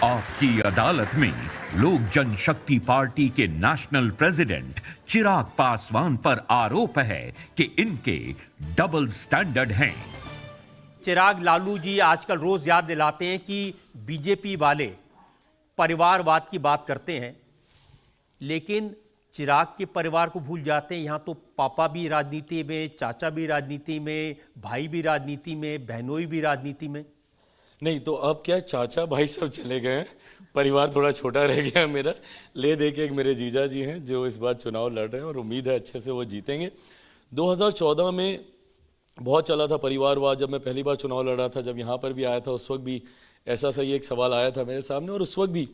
आपकी अदालत में लोक जनशक्ति पार्टी के नेशनल प्रेसिडेंट चिराग पासवान पर आरोप है कि इनके डबल स्टैंडर्ड हैं। चिराग, लालू जी आजकल रोज याद दिलाते हैं कि बीजेपी वाले परिवारवाद की बात करते हैं, लेकिन चिराग के परिवार को भूल जाते हैं। यहाँ तो पापा भी राजनीति में, चाचा भी राजनीति में, भाई भी राजनीति में, बहनोई भी राजनीति में। नहीं तो अब क्या, चाचा भाई सब चले गए हैं, परिवार थोड़ा छोटा रह गया मेरा। ले दे के एक मेरे जीजा जी हैं जो इस बार चुनाव लड़ रहे हैं और उम्मीद है अच्छे से वो जीतेंगे। 2014 में बहुत चला था परिवारवाद। जब मैं पहली बार चुनाव लड़ रहा था, जब यहाँ पर भी आया था, उस वक्त भी ऐसा सही एक सवाल आया था मेरे सामने और उस वक्त भी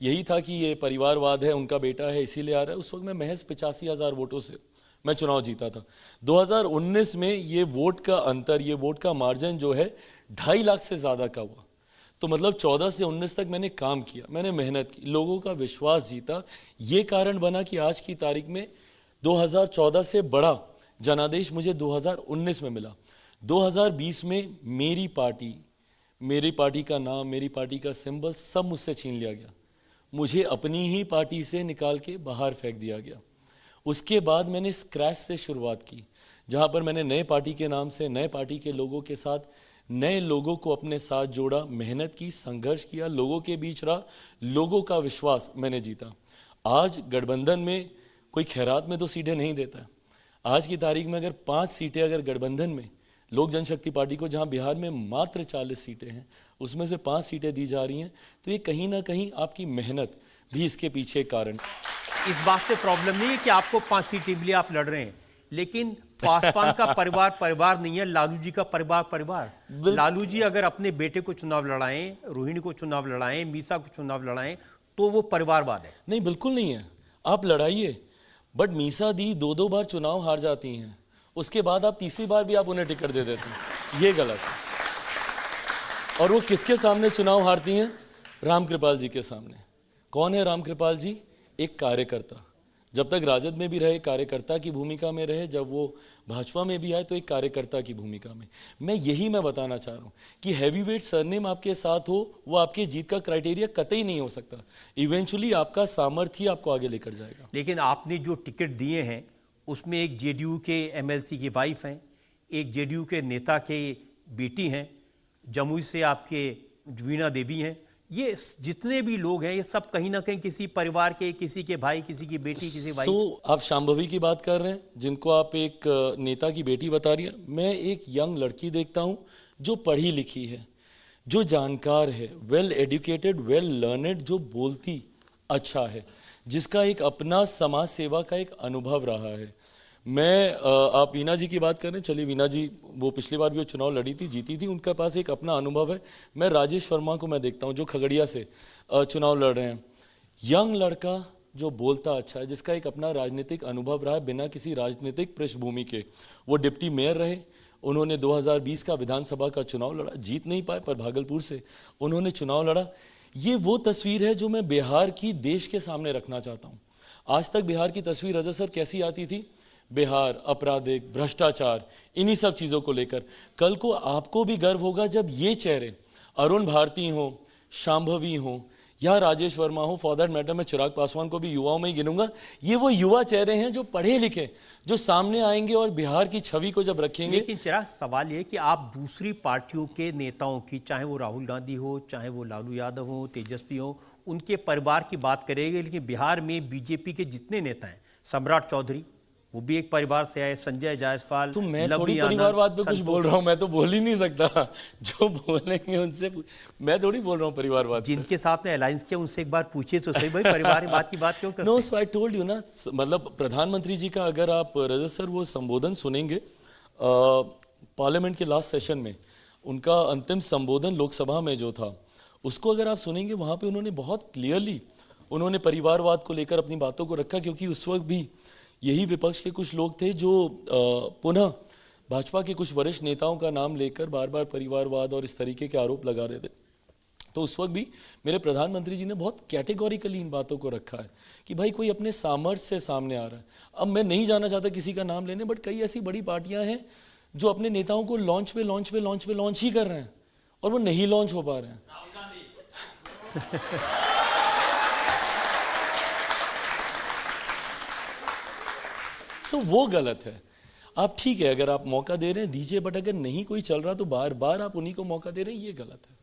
यही था कि ये परिवारवाद है, उनका बेटा है इसीलिए आ रहा है। उस वक्त मैं महज 85,000 वोटों से मैं चुनाव जीता था। 2019 में ये वोट का अंतर, ये वोट का मार्जिन जो है 2.5 लाख से ज़्यादा का हुआ। तो मतलब 14 से 19 तक मैंने काम किया, मैंने मेहनत की, लोगों का विश्वास जीता। ये कारण बना कि आज की तारीख में 2014 से बड़ा जनादेश मुझे 2019 में मिला। 2020 में मेरी पार्टी का नाम, मेरी पार्टी का सिंबल सब मुझसे छीन लिया गया। मुझे अपनी ही पार्टी से निकाल के बाहर फेंक दिया गया। उसके बाद मैंने स्क्रैच से शुरुआत की, जहाँ पर मैंने नए पार्टी के नाम से, नए पार्टी के लोगों के साथ, नए लोगों को अपने साथ जोड़ा, मेहनत की, संघर्ष किया, लोगों के बीच रहा, लोगों का विश्वास मैंने जीता। आज गठबंधन में कोई खैरात में तो सीटें नहीं देता है। आज की तारीख में अगर 5 सीटें अगर गठबंधन में लोक जनशक्ति पार्टी को, जहां बिहार में मात्र 40 सीटें हैं, उसमें से 5 सीटें दी जा रही हैं, तो ये कहीं ना कहीं आपकी मेहनत भी इसके पीछे कारण। इस बात से प्रॉब्लम नहीं है कि आपको 5 सीटें मिली, आप लड़ रहे हैं, लेकिन पासवान का परिवार नहीं है, लालू जी का परिवार। लालू जी अगर अपने बेटे को चुनाव लड़ाएं, रोहिणी को चुनाव लड़ाएं, मीसा को चुनाव लड़ाएं, तो वो परिवारवाद है। नहीं, बिल्कुल नहीं है। आप लड़ाइए, बट मीसा दी 2-2 बार चुनाव हार जाती हैं, उसके बाद आप तीसरी बार भी आप उन्हें टिकट दे देते हैं, ये गलत है। और वो किसके सामने चुनाव हारती हैं? रामकृपाल जी के सामने। कौन है रामकृपाल जी? एक कार्यकर्ता। जब तक राजद में भी रहे कार्यकर्ता की भूमिका में रहे, जब वो भाजपा में भी आए तो एक कार्यकर्ता की भूमिका में। मैं बताना चाह रहा हूँ कि हैवीवेट सरनेम आपके साथ हो, वो आपकी जीत का क्राइटेरिया कतई नहीं हो सकता। इवेंचुअली आपका सामर्थ्य आपको आगे लेकर जाएगा। लेकिन आपने जो टिकट दिए हैं उसमें एक जेडीयू के एमएलसी की वाइफ हैं, एक जेडीयू के नेता के बेटी हैं, जमुई से आपके वीणा देवी हैं। ये जितने भी लोग हैं ये सब कहीं ना कहीं किसी परिवार के, किसी के भाई, किसी की बेटी, किसी वाइफ। आप शांभवी की बात कर रहे हैं, जिनको आप एक नेता की बेटी बता रही है। मैं एक यंग लड़की देखता हूं जो पढ़ी लिखी है, जो जानकार है, वेल एजुकेटेड, वेल लर्नेड, जो बोलती अच्छा है, जिसका एक अपना समाज सेवा का एक अनुभव रहा है। आप वीना जी की बात कर रहे हैं, चलिए वीना जी वो पिछली बार भी वो चुनाव लड़ी थी, जीती थी, उनके पास एक अपना अनुभव है। मैं राजेश वर्मा को मैं देखता हूं जो खगड़िया से चुनाव लड़ रहे हैं। यंग लड़का जो बोलता अच्छा है, जिसका एक अपना राजनीतिक अनुभव रहा है, बिना किसी राजनीतिक पृष्ठभूमि के। वो डिप्टी मेयर रहे, उन्होंने 2020 का विधानसभा का चुनाव लड़ा, जीत नहीं पाए पर भागलपुर से उन्होंने चुनाव लड़ा। ये वो तस्वीर है जो मैं बिहार की देश के सामने रखना चाहता हूँ। आज तक बिहार की तस्वीर रजत सर कैसी आती थी? बिहार आपराधिक, भ्रष्टाचार, इन्हीं सब चीज़ों को लेकर। कल को आपको भी गर्व होगा जब ये चेहरे अरुण भारती हो, शांभवी हो या राजेश वर्मा हो, फॉर दैट मैटर मैं चिराग पासवान को भी युवाओं में ही गिनूंगा। ये वो युवा चेहरे हैं जो पढ़े लिखे, जो सामने आएंगे और बिहार की छवि को जब रखेंगे। लेकिन चिराग, सवाल ये कि आप दूसरी पार्टियों के नेताओं की, चाहे वो राहुल गांधी हो, चाहे वो लालू यादव हो, तेजस्वी हो, उनके परिवार की बात करेंगे, लेकिन बिहार में बीजेपी के जितने नेता हैं, सम्राट चौधरी वो भी एक परिवार से आए, संजय जायसवाल, तो मैं थोड़ी परिवारवाद पे कुछ बोल रहा हूँ, मैं तो बोल ही नहीं सकता। जो बोलेंगे उनसे मैं थोड़ी बोल रहा हूँ परिवारवाद। जिनके साथ में अलायंस किया उनसे एक बार पूछिए तो सही, भाई परिवारवाद की बात क्यों करते? No, so I told you ना, मतलब प्रधानमंत्री जी का अगर आप रजत सर वो संबोधन सुनेंगे पार्लियामेंट के लास्ट सेशन में, उनका अंतिम संबोधन लोकसभा में जो था, उसको अगर आप सुनेंगे, वहाँ पे उन्होंने बहुत क्लियरली उन्होंने परिवारवाद को लेकर अपनी बातों को रखा। क्योंकि उस वक्त भी यही विपक्ष के कुछ लोग थे जो पुनः भाजपा के कुछ वरिष्ठ नेताओं का नाम लेकर बार बार परिवारवाद और इस तरीके के आरोप लगा रहे थे। तो उस वक्त भी मेरे प्रधानमंत्री जी ने बहुत कैटेगोरिकली इन बातों को रखा है कि भाई कोई अपने सामर्थ्य से सामने आ रहा है। अब मैं नहीं जाना चाहता किसी का नाम लेने, बट कई ऐसी बड़ी पार्टियां हैं जो अपने नेताओं को लॉन्च ही कर रहे हैं और वो नहीं लॉन्च हो पा रहे हैं। सो वो गलत है। आप ठीक है, अगर आप मौका दे रहे हैं दीजिए, बट अगर नहीं कोई चल रहा तो बार बार आप उन्हीं को मौका दे रहे हैं, ये गलत है।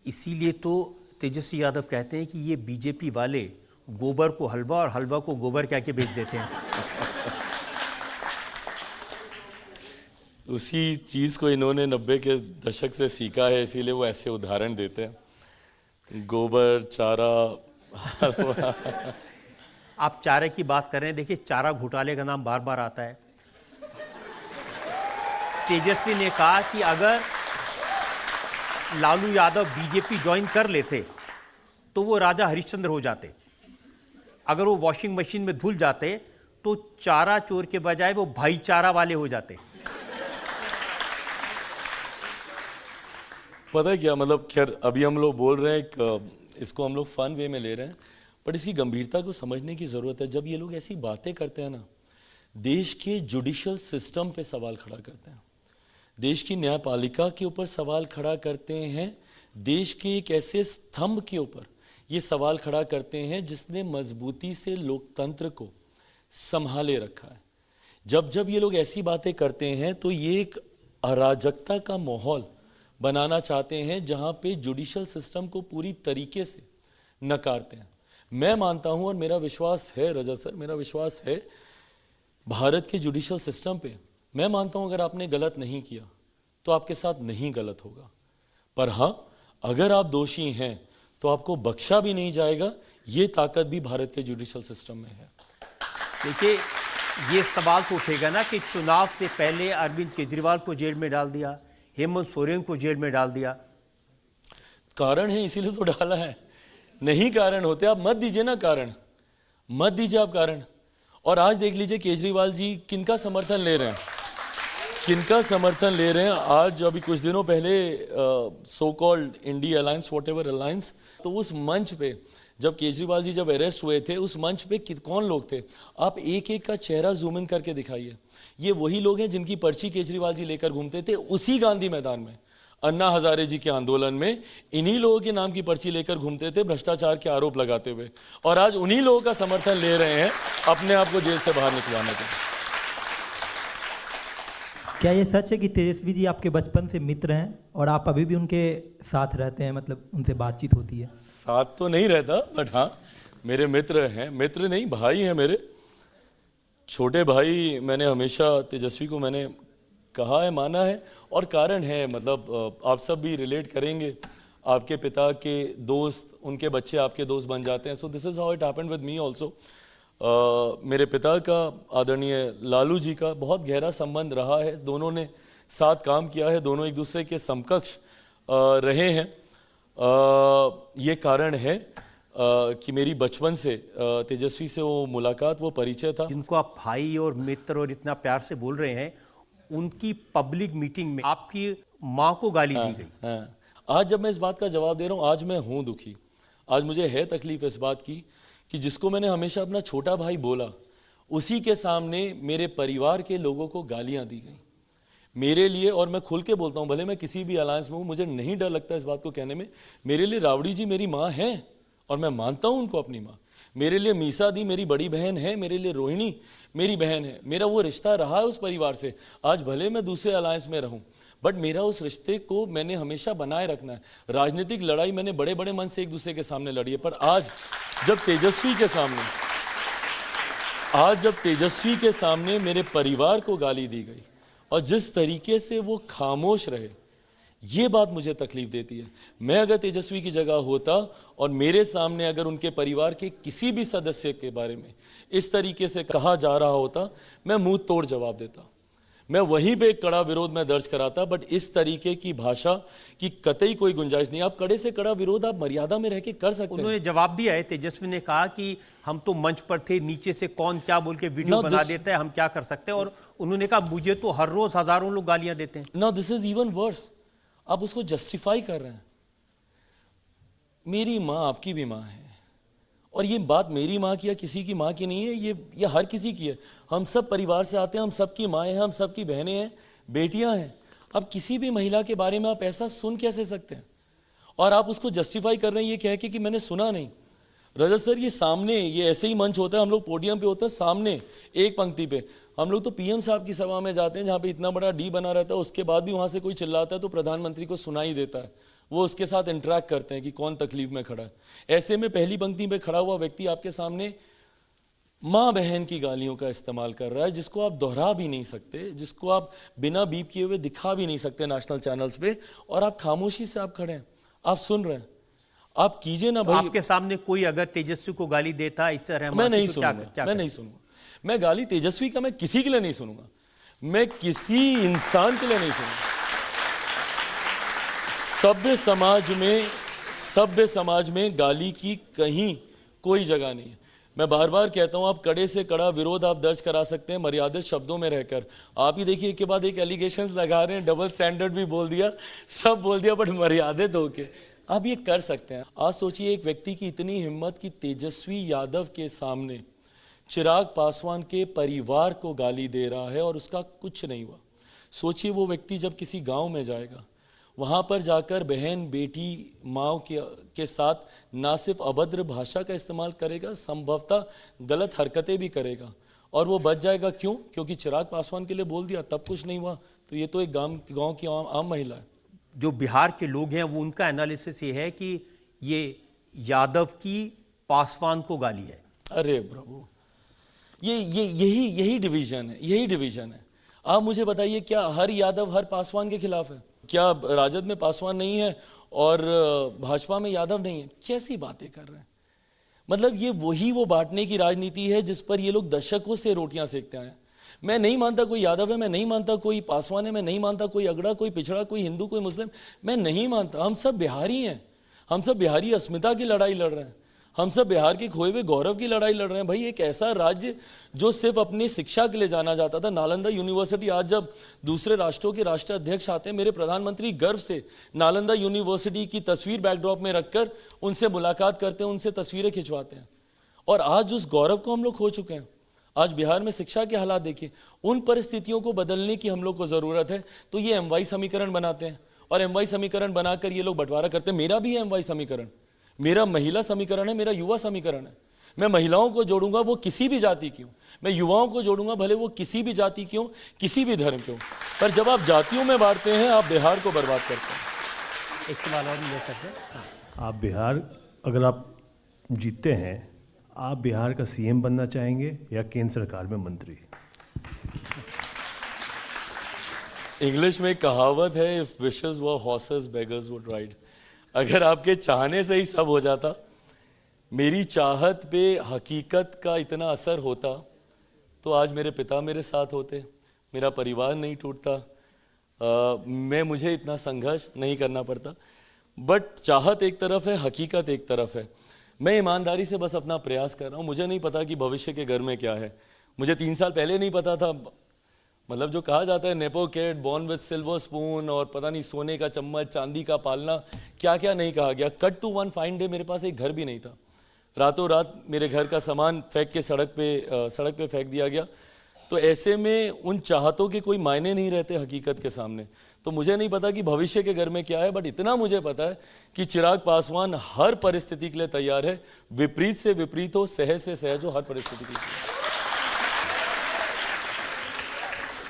इसीलिए तो तेजस्वी यादव कहते हैं कि ये बीजेपी वाले गोबर को हलवा और हलवा को गोबर कह के बेच देते हैं। उसी चीज़ को इन्होंने 90 के दशक से सीखा है, इसीलिए वो ऐसे उदाहरण देते हैं, गोबर, चारा, हलवा। आप चारे की बात कर रहे हैं, देखिए चारा घोटाले का नाम बार बार आता है। तेजस्वी ने कहा कि अगर लालू यादव बीजेपी ज्वाइन कर लेते तो वो राजा हरिश्चंद्र हो जाते, अगर वो वॉशिंग मशीन में धुल जाते तो चारा चोर के बजाय वो भाईचारा वाले हो जाते। पता है क्या मतलब, खैर अभी हम लोग बोल रहे हैं, इसको हम लोग फन वे में ले रहे हैं, बट इसकी गंभीरता को समझने की ज़रूरत है। जब ये लोग ऐसी बातें करते हैं ना, देश के जुडिशल सिस्टम पे सवाल खड़ा करते हैं, देश की न्यायपालिका के ऊपर सवाल खड़ा करते हैं, देश के एक ऐसे स्तंभ के ऊपर ये सवाल खड़ा करते हैं जिसने मजबूती से लोकतंत्र को संभाले रखा है। जब जब ये लोग ऐसी बातें करते हैं तो ये एक अराजकता का माहौल बनाना चाहते हैं जहां पे जुडिशल सिस्टम को पूरी तरीके से नकारते हैं। मैं मानता हूं और मेरा विश्वास है, रजत सर, मेरा विश्वास है भारत के जुडिशल सिस्टम पे। मैं मानता हूं अगर आपने गलत नहीं किया तो आपके साथ नहीं गलत होगा, पर हाँ अगर आप दोषी हैं तो आपको बख्शा भी नहीं जाएगा। ये ताकत भी भारत के जुडिशल सिस्टम में है। देखिए ये सवाल तो उठेगा ना कि चुनाव से पहले अरविंद केजरीवाल को जेल में डाल दिया, हेमंत सोरेन को जेल में डाल दिया। कारण है इसीलिए तो डाला है, नहीं कारण होते आप मत दीजिए ना, कारण मत दीजिए आप कारण। और आज देख लीजिए केजरीवाल जी किनका समर्थन ले रहे हैं, किनका समर्थन ले रहे हैं। आज अभी कुछ दिनों पहले so called INDI alliance, what ever alliance, तो उस मंच पे जब केजरीवाल जी जब अरेस्ट हुए थे, उस मंच पे कौन लोग थे, आप एक एक का चेहरा जूम इन करके दिखाइए। ये वही लोग हैं जिनकी पर्ची केजरीवाल जी लेकर घूमते थे उसी गांधी मैदान में, अन्ना हजारे जी के आंदोलन में। इन्हीं लोगों के नाम की पर्ची लेकर घूमते थे भ्रष्टाचार के आरोप लगाते हुए, और आज उन्हीं लोगों का समर्थन ले रहे हैं अपने आप को जेल से बाहर निकलवाने के। क्या ये सच है कि तेजस्वी जी आपके बचपन से मित्र हैं और आप अभी भी उनके साथ रहते हैं, मतलब उनसे बातचीत होती है? साथ तो नहीं रहता, बट हाँ मेरे मित्र हैं, मित्र नहीं भाई हैं मेरे, छोटे भाई। मैंने हमेशा तेजस्वी को मैंने कहा है, माना है, और कारण है, मतलब आप सब भी रिलेट करेंगे, आपके पिता के दोस्त, उनके बच्चे आपके दोस्त बन जाते हैं। So this is how it happened with me also. मेरे पिता का आदरणीय लालू जी का बहुत गहरा संबंध रहा है, दोनों ने साथ काम किया है, दोनों एक दूसरे के समकक्ष रहे हैं। ये कारण है कि मेरी बचपन से तेजस्वी से वो मुलाकात, वो परिचय था। जिनको आप भाई और मित्र और इतना प्यार से बोल रहे हैं, उनकी पब्लिक मीटिंग में आपकी माँ को गाली दी गई। हाँ, आज जब मैं इस बात का जवाब दे रहा हूँ, आज मैं हूँ दुखी, आज मुझे है तकलीफ इस बात की कि जिसको मैंने हमेशा अपना छोटा भाई बोला, उसी के सामने मेरे परिवार के लोगों को गालियां दी गई मेरे लिए। और मैं खुल के बोलता हूं, भले मैं किसी भी अलायंस में हूं, मुझे नहीं डर लगता इस बात को कहने में, मेरे लिए रावड़ी जी मेरी माँ है और मैं मानता हूं उनको अपनी माँ। मेरे लिए मीसा दी मेरी बड़ी बहन है, मेरे लिए रोहिणी मेरी बहन है। मेरा वो रिश्ता रहा है उस परिवार से। आज भले मैं दूसरे अलायंस में रहूं, बट मेरा उस रिश्ते को मैंने हमेशा बनाए रखना है। राजनीतिक लड़ाई मैंने बड़े बड़े मन से एक दूसरे के सामने लड़ी है, पर आज जब तेजस्वी के सामने मेरे परिवार को गाली दी गई और जिस तरीके से वो खामोश रहे, ये बात मुझे तकलीफ देती है। मैं अगर तेजस्वी की जगह होता और मेरे सामने अगर उनके परिवार के किसी भी सदस्य के बारे में इस तरीके से कहा जा रहा होता, मैं मुंह तोड़ जवाब देता, मैं वहीं पे एक कड़ा विरोध में दर्ज कराता। बट इस तरीके की भाषा की कतई कोई गुंजाइश नहीं। आप कड़े से कड़ा विरोध आप मर्यादा में रह के कर सकते हैं। उन्होंने जवाब दिया है, तेजस्वी ने कहा कि हम तो मंच पर थे, नीचे से कौन क्या बोल के वीडियो बना देता है, हम क्या कर सकते हैं। और उन्होंने कहा मुझे तो हर रोज हजारों लोग गालियां देते हैं। Now this is even worse, आप उसको जस्टिफाई कर रहे हैं। मेरी माँ आपकी भी माँ है, और ये बात मेरी माँ की या किसी की माँ की नहीं है, ये हर किसी की है। हम सब परिवार से आते हैं, हम सबकी माएँ हैं, हम सबकी बहनें हैं, बेटियां हैं। अब किसी भी महिला के बारे में आप ऐसा सुन कैसे सकते हैं? और आप उसको जस्टिफाई कर रहे हैं ये कह के कि मैंने सुना नहीं। रजत सर, ये सामने, ये ऐसे ही मंच होता है, हम लोग पोडियम पे होते हैं सामने एक पंक्ति पे। हम लोग तो पीएम साहब की सभा में जाते हैं जहाँ पे इतना बड़ा डी बना रहता है, उसके बाद भी वहाँ से कोई चिल्लाता है तो प्रधानमंत्री को सुनाई देता है, वो उसके साथ इंटरेक्ट करते हैं कि कौन तकलीफ में खड़ा है। ऐसे में पहली पंक्ति में खड़ा हुआ व्यक्ति आपके सामने माँ बहन की गालियों का इस्तेमाल कर रहा है, जिसको आप दोहरा भी नहीं सकते, जिसको आप बिना बीप किए हुए दिखा भी नहीं सकते नेशनल चैनल्स पे, और आप खामोशी से आप खड़े हैं, आप सुन रहे हैं। आप कीजिए ना भाई। आपके सामने कोई अगर तेजस्वी को गाली देता है इससे मैं नहीं सुनूंगा, मैं नहीं सुनूंगा। मैं गाली तेजस्वी का मैं किसी के लिए नहीं सुनूंगा, मैं किसी इंसान के लिए नहीं सुनूंगा। सभ्य समाज में गाली की कहीं कोई जगह नहीं है। मैं बार बार कहता हूं, आप कड़े से कड़ा विरोध आप दर्ज करा सकते हैं मर्यादित शब्दों में रहकर। आप ही देखिए एक के बाद एक एलिगेशंस लगा रहे हैं, डबल स्टैंडर्ड भी बोल दिया, सब बोल दिया, बट मर्यादित होके आप ये कर सकते हैं। आज सोचिए एक व्यक्ति की इतनी हिम्मत कि तेजस्वी यादव के सामने चिराग पासवान के परिवार को गाली दे रहा है और उसका कुछ नहीं हुआ। सोचिए वो व्यक्ति जब किसी गांव में जाएगा, वहाँ पर जाकर बहन बेटी माँ के साथ ना सिर्फ अभद्र भाषा का इस्तेमाल करेगा, संभवतः गलत हरकतें भी करेगा, और वो बच जाएगा। क्यों? क्योंकि चिराग पासवान के लिए बोल दिया, तब कुछ नहीं हुआ। तो ये तो एक गांव की आम महिला है। जो बिहार के लोग हैं वो उनका एनालिसिस ये है कि ये यादव की पासवान को गाली है। अरे प्रभु, यही डिवीजन है, यही डिवीजन है। आप मुझे बताइए, क्या हर यादव हर पासवान के खिलाफ है? क्या राजद में पासवान नहीं है और भाजपा में यादव नहीं है? कैसी बातें कर रहे हैं? मतलब ये वो बांटने की राजनीति है जिस पर ये लोग दशकों से रोटियां सेकते आए हैं। मैं नहीं मानता कोई यादव है, मैं नहीं मानता कोई पासवान है, मैं नहीं मानता कोई अगड़ा, कोई पिछड़ा, कोई हिंदू, कोई मुस्लिम, मैं नहीं मानता। हम सब बिहारी हैं, हम सब बिहारी अस्मिता की लड़ाई लड़ रहे हैं, हम सब बिहार के खोए हुए गौरव की लड़ाई लड़ रहे हैं। भाई एक ऐसा राज्य जो सिर्फ अपनी शिक्षा के लिए जाना जाता था, नालंदा यूनिवर्सिटी, आज जब दूसरे राष्ट्रों के राष्ट्राध्यक्ष आते हैं, मेरे प्रधानमंत्री गर्व से नालंदा यूनिवर्सिटी की तस्वीर बैकड्रॉप में रखकर उनसे मुलाकात करते हैं, उनसे तस्वीरें खिंचवाते हैं। और आज उस गौरव को हम लोग खो चुके हैं। आज बिहार में शिक्षा के हालात देखिए, उन परिस्थितियों को बदलने की हम लोग को ज़रूरत है। तो ये MY समीकरण बनाते हैं और MY समीकरण बनाकर ये लोग बंटवारा करते हैं। मेरा भी है MY समीकरण, मेरा महिला समीकरण है, मेरा युवा समीकरण है। मैं महिलाओं को जोड़ूंगा, वो किसी भी जाति की हो। मैं युवाओं को जोड़ूंगा, भले वो किसी भी जाति की हो, किसी भी धर्म के हो। पर जब आप जातियों में बांटते हैं, आप बिहार को बर्बाद करते हैं। एक सवाल और ले सकते हैं। आप बिहार, अगर आप जीतते हैं, आप बिहार का CM बनना चाहेंगे या केंद्र सरकार में मंत्री? इंग्लिश में एक कहावत है, if wishes were horses beggars would ride. अगर आपके चाहने से ही सब हो जाता, मेरी चाहत पे हकीकत का इतना असर होता, तो आज मेरे पिता मेरे साथ होते, मेरा परिवार नहीं टूटता, मुझे इतना संघर्ष नहीं करना पड़ता। बट चाहत एक तरफ है, हकीकत एक तरफ है। मैं ईमानदारी से बस अपना प्रयास कर रहा हूँ। मुझे नहीं पता कि भविष्य के घर में क्या है। मुझे 3 साल पहले नहीं पता था। मतलब जो कहा जाता है nepo kid, born with silver spoon, और पता नहीं सोने का चम्मच, चांदी का पालना, क्या क्या नहीं कहा गया। Cut to one fine day मेरे पास एक घर भी नहीं था। रातों रात मेरे घर का सामान फेंक के सड़क पे फेंक दिया गया। तो ऐसे में उन चाहतों के कोई मायने नहीं रहते हकीकत के सामने। तो मुझे नहीं पता कि भविष्य के घर में क्या है, बट इतना मुझे पता है कि चिराग पासवान हर परिस्थिति के लिए तैयार है। विपरीत से विपरीत हो, सहज से सहज हो, हर परिस्थिति के लिए।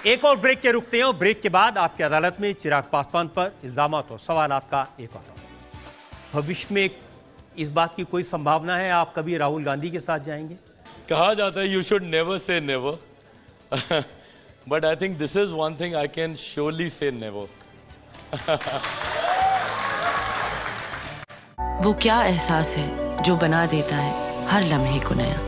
एक और ब्रेक के रुकते हैं और ब्रेक के बाद आपकी अदालत में चिराग पासवान पर इल्जामात और सवालात का एक और भविष्य में इस बात की कोई संभावना है आप कभी राहुल गांधी के साथ जाएंगे? कहा जाता है you should never say never, but I think this is one thing I can surely से नेवर। वो क्या एहसास है जो बना देता है हर लम्हे को नया।